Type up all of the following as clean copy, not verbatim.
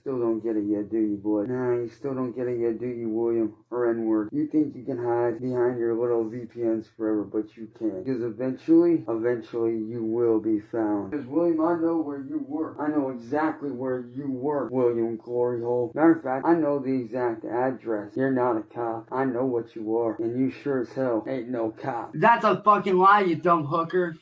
still don't get it yet, do you, boy? Nah, you still don't get it yet, do you, William? Or N-word. You think you can hide behind your little VPNs forever, but you can't. Because eventually you will be found. Because, William, I know where you work. I know exactly where you work, William Glory Hole. Matter of fact, I know the exact address. You're not a cop. I know what you are. And you sure as hell ain't no cop. That's a fucking lie, you dumb hooker.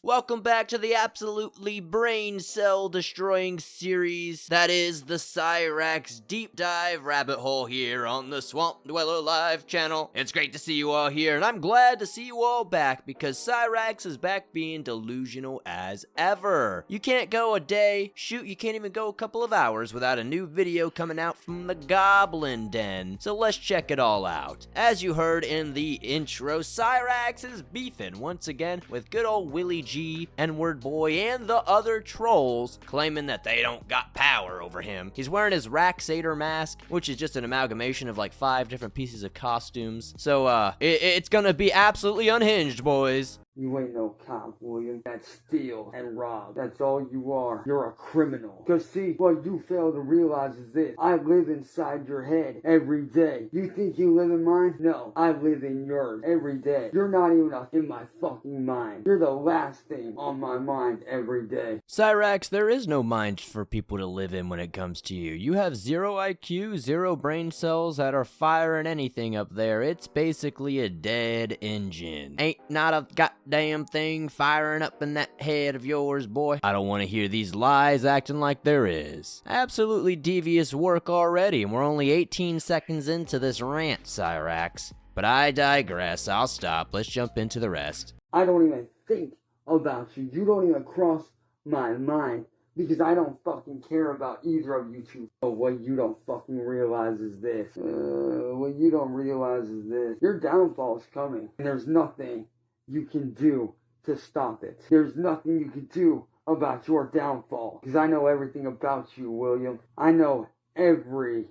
Welcome back to the absolutely brain cell destroying series that is the Cyrax deep dive rabbit hole here on the Swamp Dweller Live channel. It's great to see you all here, and I'm glad to see you all back because Cyrax is back being delusional as ever. You can't go a day, shoot, you can't even go a couple of hours without a new video coming out from the Goblin Den. So let's check it all out. As you heard in the intro, Cyrax is beefing once again with good old Willie G, N-word boy, and the other trolls, claiming that they don't got power over him. He's wearing his Raxator mask, which is just an amalgamation of like 5 different pieces of costumes. So, it's gonna be absolutely unhinged, boys. You ain't no cop, William. That's steal and rob. That's all you are. You're a criminal. Cause see, what you fail to realize is this. I live inside your head every day. You think you live in mine? No, I live in yours every day. You're not even in my fucking mind. You're the last thing on my mind every day. Cyrax, there is no mind for people to live in when it comes to you. You have 0 IQ, 0 brain cells that are firing anything up there. It's basically a dead engine. Ain't not a goddamn thing firing up in that head of yours, boy. I don't want to hear these lies acting like there is. Absolutely devious work already, and we're only 18 seconds into this rant, Cyrax. But I digress. I'll stop. Let's jump into the rest. I don't even think about you. You don't even cross my mind. Because I don't fucking care about either of you two. But what you don't fucking realize is this. What you don't realize is this. Your downfall's coming. And there's nothing you can do to stop it. There's nothing you can do about your downfall. Because I know everything about you, William. I know every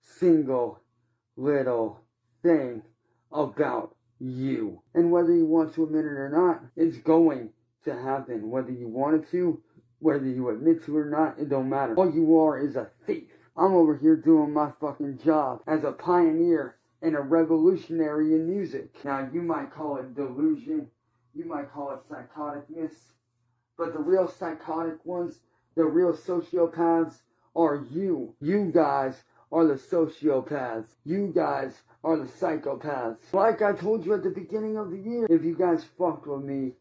single little thing about you. And whether you want to admit it or not, it's going to happen. Whether you want it to, whether you admit to it or not, it don't matter. All you are is a thief. I'm over here doing my fucking job as a pioneer and a revolutionary in music. Now, you might call it delusion, you might call it psychoticness, but the real psychotic ones, the real sociopaths are you. You guys are the sociopaths. You guys are the psychopaths. Like I told you at the beginning of the year, if you guys fucked with me,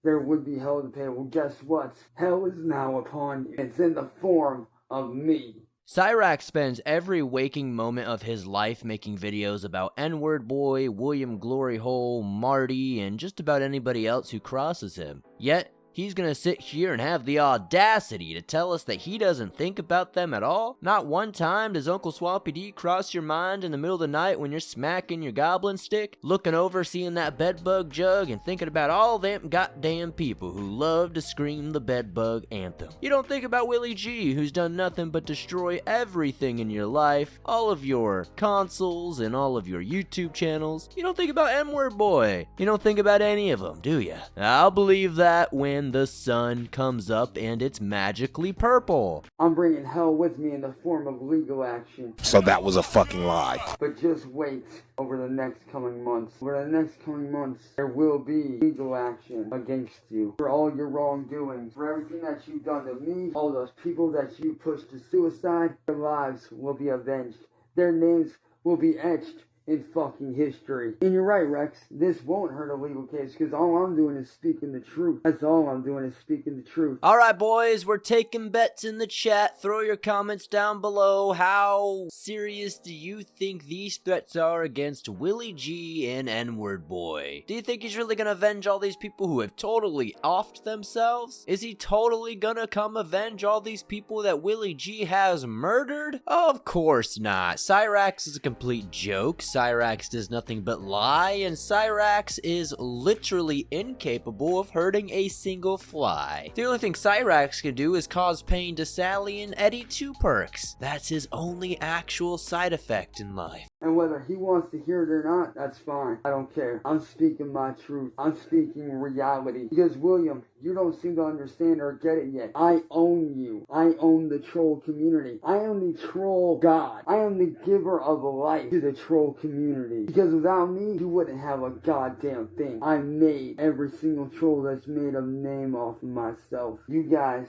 there would be hell to pay. Well, guess what? Hell is now upon you. It's in the form of me. Cyrax spends every waking moment of his life making videos about N-word boy, William Glory Hole, Marty, and just about anybody else who crosses him. Yet, he's gonna sit here and have the audacity to tell us that he doesn't think about them at all? Not one time does Uncle Swampy D cross your mind in the middle of the night when you're smacking your goblin stick, looking over seeing that bedbug jug and thinking about all them goddamn people who love to scream the bedbug anthem. You don't think about Willie G, who's done nothing but destroy everything in your life, all of your consoles and all of your YouTube channels. You don't think about N-word boy. You don't think about any of them, do ya? I'll believe that when the sun comes up and it's magically purple. I'm bringing hell with me in the form of legal action. So that was a fucking lie. But just wait over the next coming months. Over the next coming months, there will be legal action against you for all your wrongdoings, for everything that you've done to me, all those people that you pushed to suicide. Their lives will be avenged. Their names will be etched in fucking history. And you're right, Rex. This won't hurt a legal case because all I'm doing is speaking the truth. That's all I'm doing is speaking the truth. Alright, boys, we're taking bets in the chat. Throw your comments down below. How serious do you think these threats are against Willie G and N-Word Boy? Do you think he's really gonna avenge all these people who have totally offed themselves? Is he totally gonna come avenge all these people that Willie G has murdered? Of course not. Cyrax is a complete joke. Cyrax does nothing but lie, and Cyrax is literally incapable of hurting a single fly. The only thing Cyrax can do is cause pain to Sally and Eddie Two Perks. That's his only actual side effect in life. And whether he wants to hear it or not, that's fine. I don't care. I'm speaking my truth. I'm speaking reality. Because, William, you don't seem to understand or get it yet. I own you. I own the troll community. I am the troll god. I am the giver of life to the troll community. Because without me, you wouldn't have a goddamn thing. I made every single troll that's made a name off of myself. You guys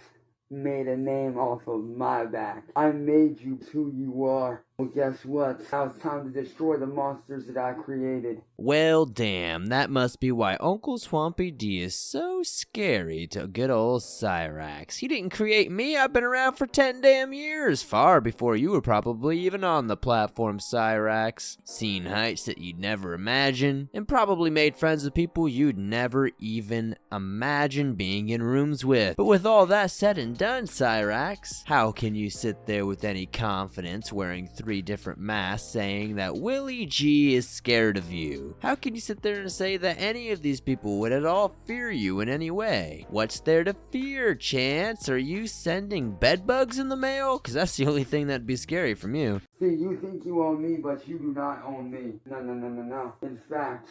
made a name off of my back. I made you who you are. Well, guess what? Now it's time to destroy the monsters that I created. Well, damn, that must be why Uncle Swampy D is so scary to good old Cyrax. He didn't create me. I've been around for 10 damn years, far before you were probably even on the platform, Cyrax. Seen heights that you'd never imagine, and probably made friends with people you'd never even imagine being in rooms with. But with all that said and done, Cyrax, how can you sit there with any confidence wearing 3 different masks saying that Willie G is scared of you? How can you sit there and say that any of these people would at all fear you in any way? What's there to fear, Chance? Are you sending bedbugs in the mail? Because that's the only thing that'd be scary from you. See, you think you own me, but you do not own me. No. In fact,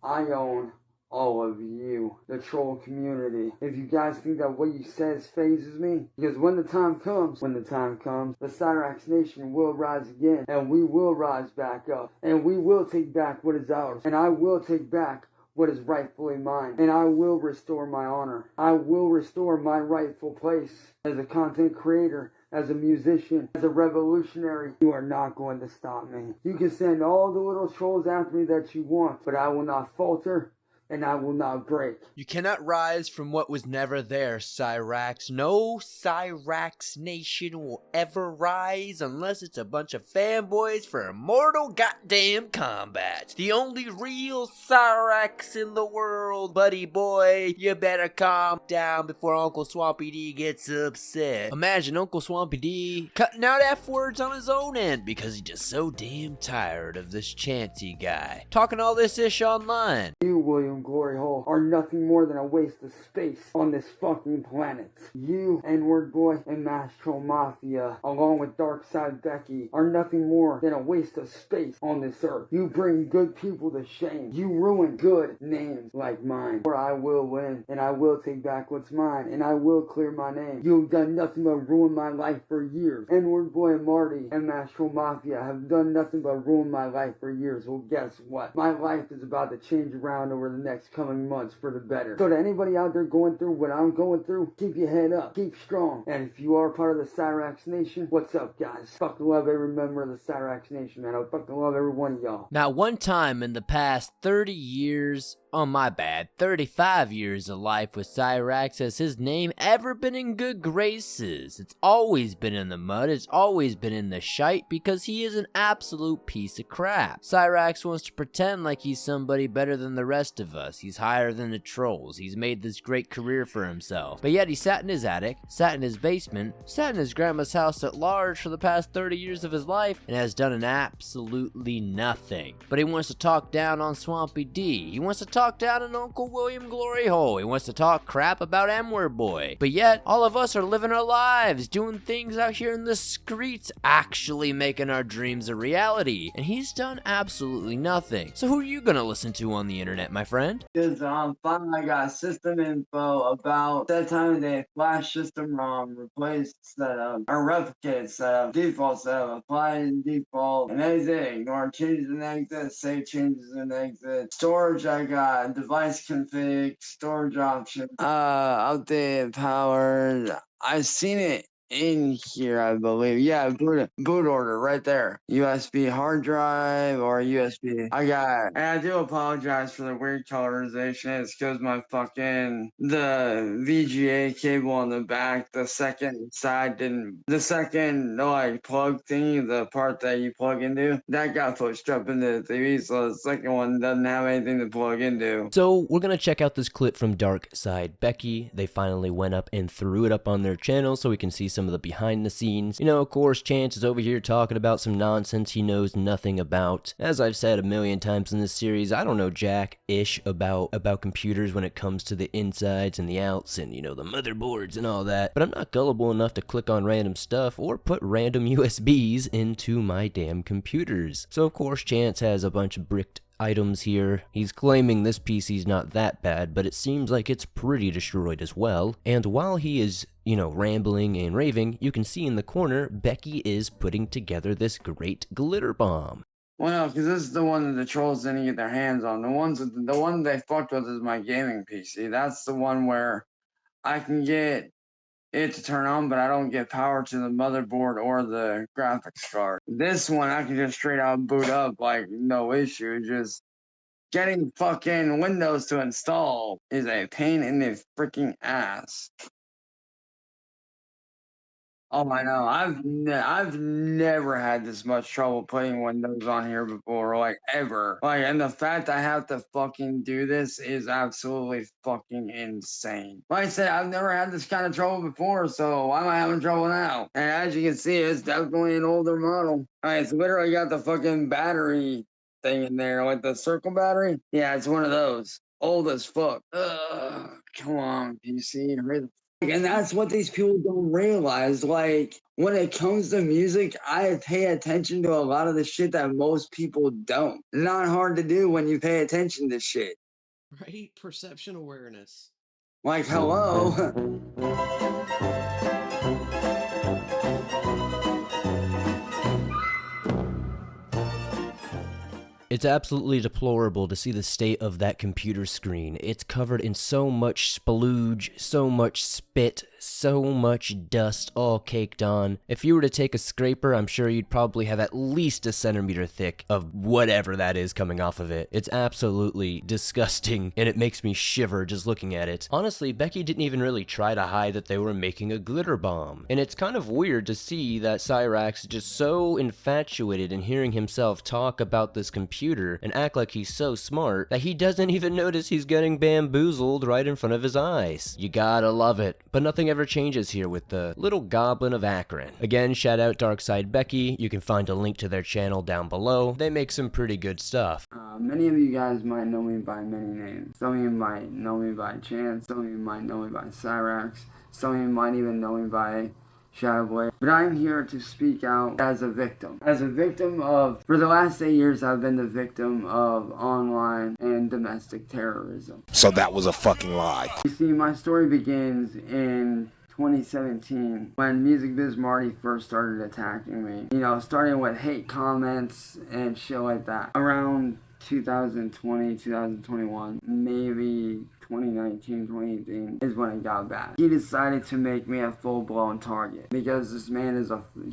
I own all of you, the troll community. If you guys think that what you says phases me, because when the time comes, the Cyrax Nation will rise again, and we will rise back up, and we will take back what is ours, and I will take back what is rightfully mine, and I will restore my honor. I will restore my rightful place as a content creator, as a musician, as a revolutionary. You are not going to stop me. You can send all the little trolls after me that you want, but I will not falter, and I will not break. You cannot rise from what was never there, Cyrax. No Cyrax Nation will ever rise unless it's a bunch of fanboys for immortal goddamn combat. The only real Cyrax in the world, buddy boy. You better calm down before Uncle Swampy D gets upset. Imagine Uncle Swampy D cutting out F-words on his own end because he's just so damn tired of this Chancey guy talking all this ish online. You, William Glory Hole, are nothing more than a waste of space on this fucking planet. You, N-Word Boy, and Mastro Mafia, along with Darkside Becky, are nothing more than a waste of space on this earth. You bring good people to shame. You ruin good names like mine. Or I will win, and I will take back what's mine, and I will clear my name. You've done nothing but ruin my life for years. N-Word Boy and Marty and Mastro Mafia have done nothing but ruin my life for years. Well, guess what? My life is about to change around over the next coming months for the better. So to anybody out there going through what I'm going through, keep your head up, keep strong. And if you are part of the Cyrax Nation, what's up, guys? Fucking love every member of the Cyrax Nation, man. I fucking love every one of y'all. Not one time in the past 30 years, oh my bad, 35 years of life with Cyrax has his name ever been in good graces. It's always been in the mud, it's always been in the shite because he is an absolute piece of crap. Cyrax wants to pretend like he's somebody better than the rest of us. He's higher than the trolls. He's made this great career for himself. But yet he sat in his attic, sat in his basement, sat in his grandma's house at large for the past 30 years of his life and has done an absolutely nothing. But he wants to talk down on Swampy D. He wants to talk down on Uncle William Glory Hole. He wants to talk crap about N-Word Boy. But yet, all of us are living our lives, doing things out here in the streets, actually making our dreams a reality. And he's done absolutely nothing. So who are you gonna listen to on the internet, my friend? Because finally I got system info about that time of day, flash system ROM, replace setup, or replicate setup, default setup, apply in default, and exit, ignore changes and exit, save changes and exit. Storage I got, device config, storage option, updated power. I've seen it in here, I believe. Yeah, boot order right there. USB hard drive or USB. And I do apologize for the weird colorization. It's because the VGA cable on the back, the second like plug thingy, the part that you plug into, that got pushed up into the TV, so the second one doesn't have anything to plug into. So we're gonna check out this clip from Dark Side Becky. They finally went up and threw it up on their channel so we can see some of the behind the scenes. You know, of course, Chance is over here talking about some nonsense he knows nothing about. As I've said a million times in this series, I don't know jack-ish about computers when it comes to the insides and the outs and, you know, the motherboards and all that. But I'm not gullible enough to click on random stuff or put random USBs into my damn computers. So of course, Chance has a bunch of bricked items here. He's claiming this PC's not that bad, but it seems like it's pretty destroyed as well. And while he is, you know, rambling and raving, you can see in the corner, Becky is putting together this great glitter bomb. Well, no, because this is the one that the trolls didn't get their hands on. The one they fucked with is my gaming PC. That's the one where I can get it to turn on, but I don't get power to the motherboard or the graphics card. This one I can just straight out boot up like no issue. Just getting fucking Windows to install is a pain in the freaking ass. Oh, I know. I've never had this much trouble putting Windows on here before, like ever. Like, and the fact I have to fucking do this is absolutely fucking insane. Like I said, I've never had this kind of trouble before, so why am I having trouble now? And as you can see, it's definitely an older model. It's literally got the fucking battery thing in there, like the circle battery. Yeah, it's one of those. Old as fuck. Ugh, come on, PC, hurry the. And that's what these people don't realize. Like, when it comes to music, I pay attention to a lot of the shit that most people don't. Not hard to do when you pay attention to shit. Right? Perception awareness. Like, hello. It's absolutely deplorable to see the state of that computer screen. It's covered in so much splooge, so much spit, so much dust all caked on. If you were to take a scraper, I'm sure you'd probably have at least a centimeter thick of whatever that is coming off of it. It's absolutely disgusting, and it makes me shiver just looking at it. Honestly, Becky didn't even really try to hide that they were making a glitter bomb. And it's kind of weird to see that Cyraxx is just so infatuated in hearing himself talk about this computer and act like he's so smart that he doesn't even notice he's getting bamboozled right in front of his eyes. You gotta love it. But nothing ever changes here with the little goblin of Akron. Again, shout out Darkside Becky. You can find a link to their channel down below. They make some pretty good stuff. Many of you guys might know me by many names. Some of you might know me by Chance. Some of you might know me by Cyrax. Some of you might even know me by Shadowblade. But I'm here to speak out as a victim. As a victim of, for the last 8 years, I've been the victim of online and domestic terrorism. So that was a fucking lie. You see, my story begins in 2017 when Music Biz Marty first started attacking me. You know, starting with hate comments and shit like that. Around 2020, 2021, maybe 2019, 2018 is when it got bad. He decided to make me a full-blown target because this man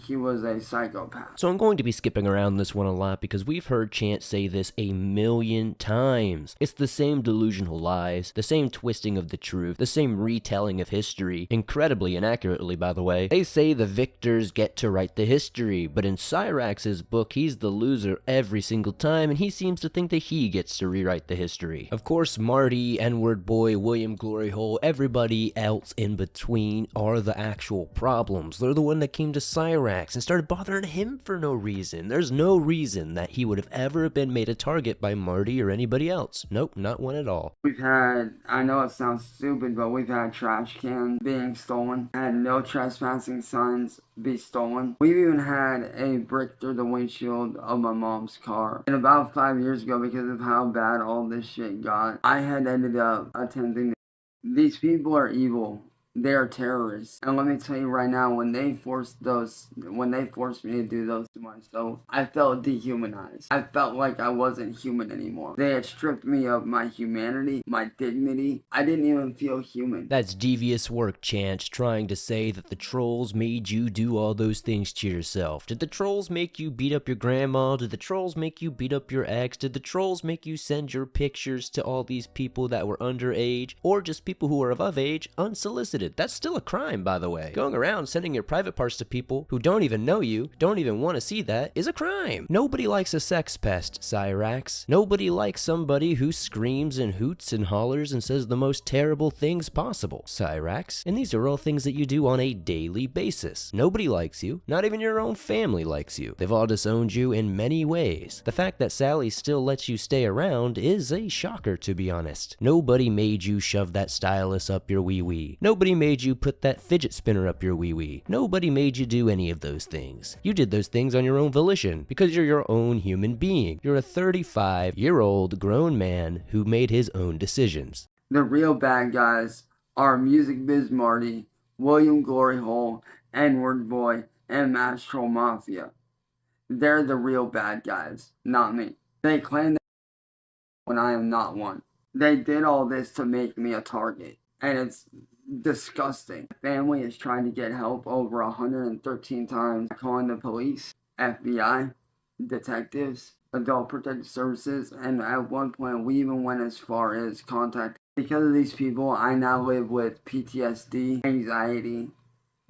he was a psychopath. So I'm going to be skipping around this one a lot because we've heard Chance say this a million times. It's the same delusional lies, the same twisting of the truth, the same retelling of history, incredibly inaccurately by the way. They say the victors get to write the history, but in Cyrax's book, he's the loser every single time, and he seems to think that he gets to rewrite the history. Of course, Marty, N-word boy, William Gloryhole, everybody else in between are the actual problems. They're the one that came to Cyraxx and started bothering him for no reason. There's no reason that he would have ever been made a target by Marty or anybody else. Nope, not one at all. We've had, I know it sounds stupid, but we've had trash cans being stolen, had no trespassing signs be stolen. We've even had a brick through the windshield of my mom's car. And about 5 years ago, because of how bad all this shit got, I had ended up attempting to. These people are evil. They're terrorists. And let me tell you right now, when they forced me to do those to myself, I felt dehumanized. I felt like I wasn't human anymore. They had stripped me of my humanity, my dignity. I didn't even feel human. That's devious work, Chance, trying to say that the trolls made you do all those things to yourself. Did the trolls make you beat up your grandma? Did the trolls make you beat up your ex? Did the trolls make you send your pictures to all these people that were underage, or just people who were of age, unsolicited? That's still a crime, by the way. Going around sending your private parts to people who don't even know you, don't even want to see that, is a crime. Nobody likes a sex pest, Cyrax. Nobody likes somebody who screams and hoots and hollers and says the most terrible things possible, Cyrax. And these are all things that you do on a daily basis. Nobody likes you. Not even your own family likes you. They've all disowned you in many ways. The fact that Sally still lets you stay around is a shocker, to be honest. Nobody made you shove that stylus up your wee-wee. Nobody made you put that fidget spinner up your wee-wee. Nobody made you do any of those things. You did those things on your own volition, because you're your own human being. You're a 35-year-old grown man who made his own decisions. The real bad guys are Music Biz Marty, William Glory Hole, N-Word Boy, and Mass Troll Mafia. They're the real bad guys, not me. They claim that when I am not one. They did all this to make me a target, and it's disgusting. Family is trying to get help over 113 times, calling the police, FBI, detectives, adult protective services, and at one point we even went as far as contact. Because of these people, I now live with PTSD, anxiety,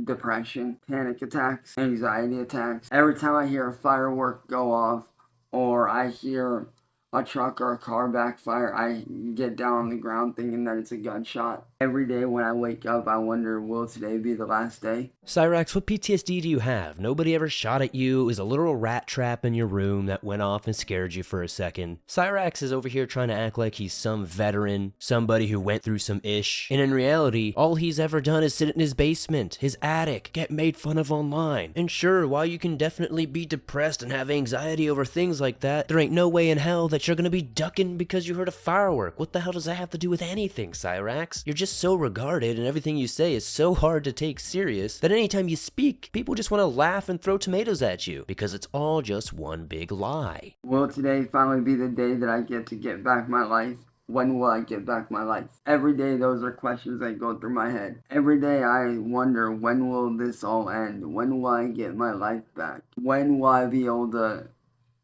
depression, panic attacks, anxiety attacks. Every time I hear a firework go off, or I hear a truck or a car backfire, I get down on the ground thinking that it's a gunshot. Every day when I wake up, I wonder, will today be the last day? Cyrax, what PTSD do you have? Nobody ever shot at you. It was a literal rat trap in your room that went off and scared you for a second. Cyrax is over here trying to act like he's some veteran, somebody who went through some ish. And in reality, all he's ever done is sit in his basement, his attic, get made fun of online. And sure, while you can definitely be depressed and have anxiety over things like that, there ain't no way in hell that you're gonna be ducking because you heard a firework. What the hell does that have to do with anything, Cyrax? You're just so regarded and everything you say is so hard to take serious that anytime you speak, people just want to laugh and throw tomatoes at you because it's all just one big lie. Will today finally be the day that I get back my life? When will I get back my life? Every day those are questions that go through my head. Every day I wonder, when will this all end? When will I get my life back? When will I be able to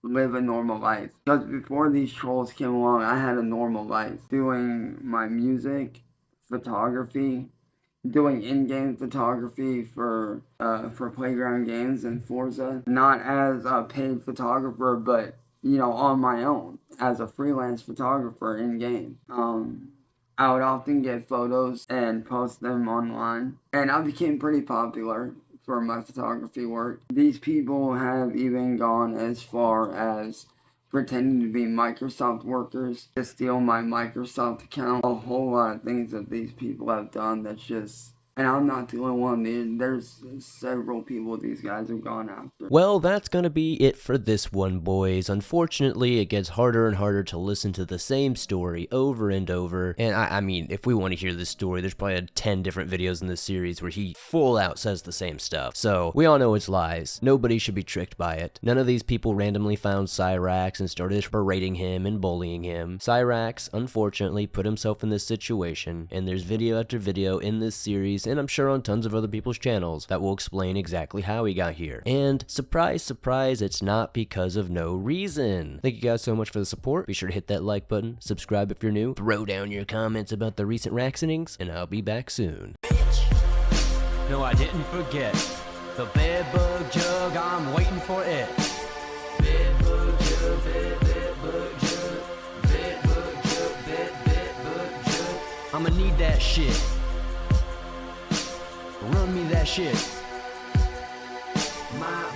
live a normal life? Because before these trolls came along, I had a normal life. Doing my music, photography, doing in-game photography for playground games and Forza. Not as a paid photographer, but, you know, on my own, as a freelance photographer in-game. I would often get photos and post them online, and I became pretty popular for my photography work. These people have even gone as far as pretending to be Microsoft workers to steal my Microsoft account. A whole lot of things that these people have done that's just... And I'm not the only one. There's several people these guys have gone after. Well, that's gonna be it for this one, boys. Unfortunately, it gets harder and harder to listen to the same story over and over. And I mean, if we want to hear this story, there's probably 10 different videos in this series where he full out says the same stuff. So, we all know it's lies. Nobody should be tricked by it. None of these people randomly found Cyrax and started berating him and bullying him. Cyrax, unfortunately, put himself in this situation, and there's video after video in this series, and I'm sure on tons of other people's channels, that will explain exactly how he got here. And surprise, surprise, it's not because of no reason. Thank you guys so much for the support. Be sure to hit that like button, subscribe if you're new, throw down your comments about the recent Raxenings, and I'll be back soon. No, I didn't forget. The bedbug jug, I'm waiting for it. Bedbug jug, bedbug jug, bedbug jug, bedbug jug. I'ma need that shit. Run me that shit. My